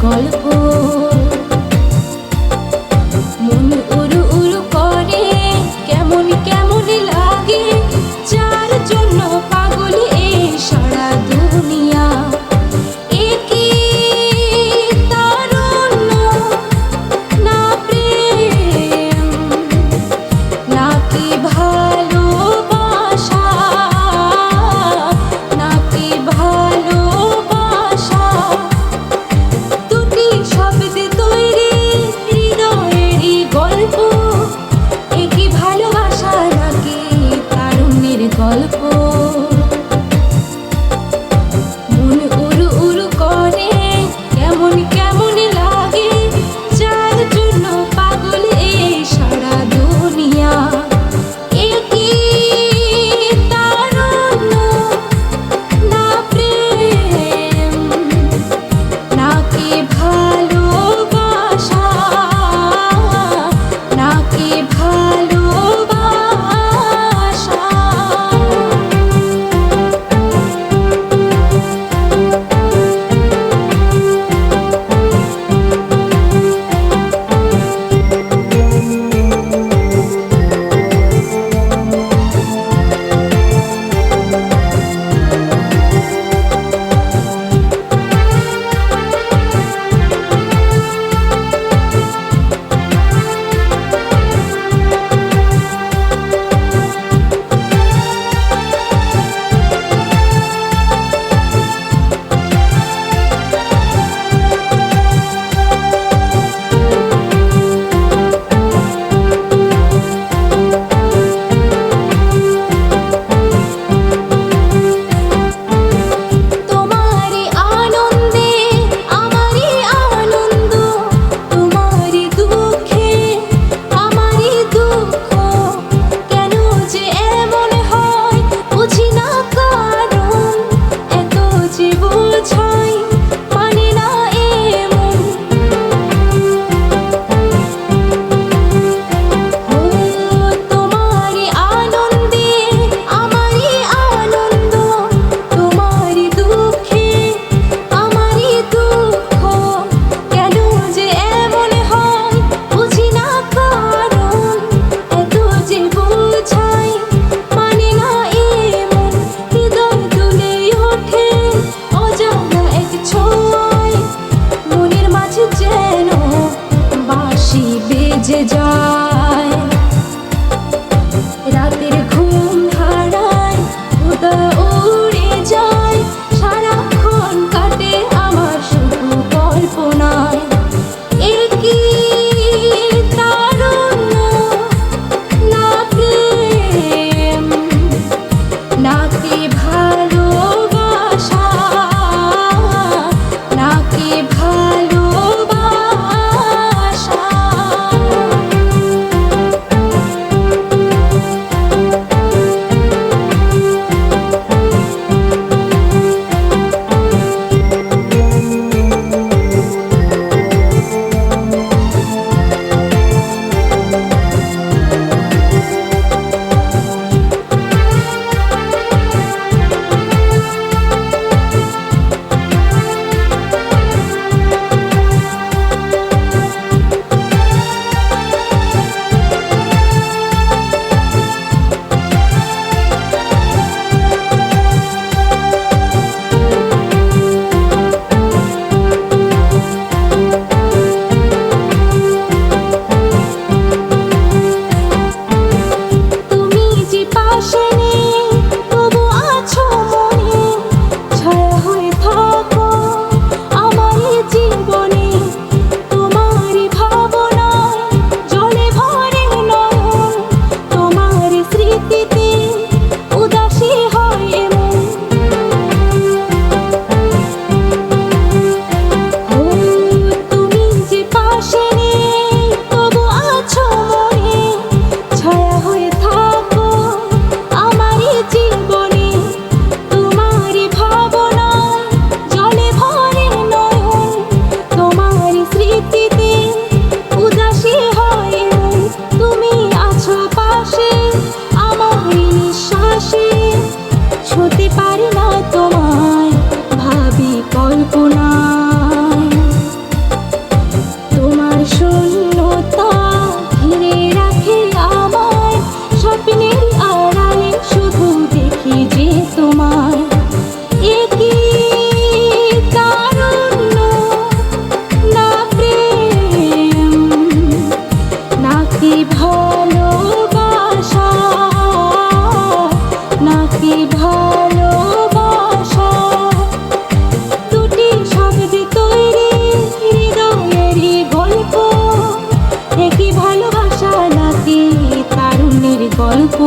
গল্প মন উড়ু উড়ু করে, কেমন কেমন লাগে, যার জন্য পাগল এ সারা দুনিয়া। একই তারুণ্য, না প্রেম নাকি ভালোবাসা, নাকি ভালোবাসা, দুটি শব্দে তৈরি হৃদয়েরই গল্প। একই ভালোবাসা নাকি তারুণ্যের গল্প। মন উড়ু উড়ু করে, কেমন কেমন লাগে, যার জন্য পাগল এই সারা দুনিয়া। একই তারুণ্য, না প্রেম নাকি ভালোবাসা, নাকি ভালোবাসা। তোমারই আনন্দে আমারই আনন্দ, তোমারই দুঃখে আমারই দুঃখ। কেন যে এমন হয় বুঝি না কারণ, এত যে বোঝাই মানে না এমন। ও তোমারই আনন্দে আমারই আনন্দ, তোমারই দুঃখে আমারই দুঃখ। কেন যে এমন হয় বুঝি না কারণ, এত যে বোঝাই মানে না এমন। হৃদয় দুলে ওঠে অজানা এক ছোঁয়ায়, মনের মাঝে যেন বাঁশি বেজে যায়। রাতের ঘুম হারায়, হুদা উড়ে যায়, সারাক্ষণ কাটে আমার শুধু কল্পনায়। একই তারুণ্য, না প্রেম নাকি ভালোবাসা, নাকি ভালোবাসা। তুমি যে পাশে নেই তবু আছো মনে, ছায়া হয়ে থাকো আমারই জীবনে। তোমারই ভাবনায় জলে ভরে নয়ন, তোমার স্মৃতি হয়ে থাকো আমারই জীবনে, তোমারই ভাবনায় জলে ভরে নয়ন, তোমারই স্মৃতিতে উদাসী হয় মন। তুমি আছো পাশে আমারই নিঃশ্বাসে, ছুঁতে পারি না তোমায়, ভাবি কল্পনায়। তোমার শূন্যতা ঘিরে রাখে আমায়, স্বপ্নের আড়ালে শুধু দেখি যে তোমায়। এ কি তারুণ্য, না প্রেম, নাকি ভালোবাসা, নাকি ভালোবাসা, দুটি শব্দে তৈরি হৃদয়েরই গল্প, একই ভালোবাসা নাকি তারুণ্যের গল্প।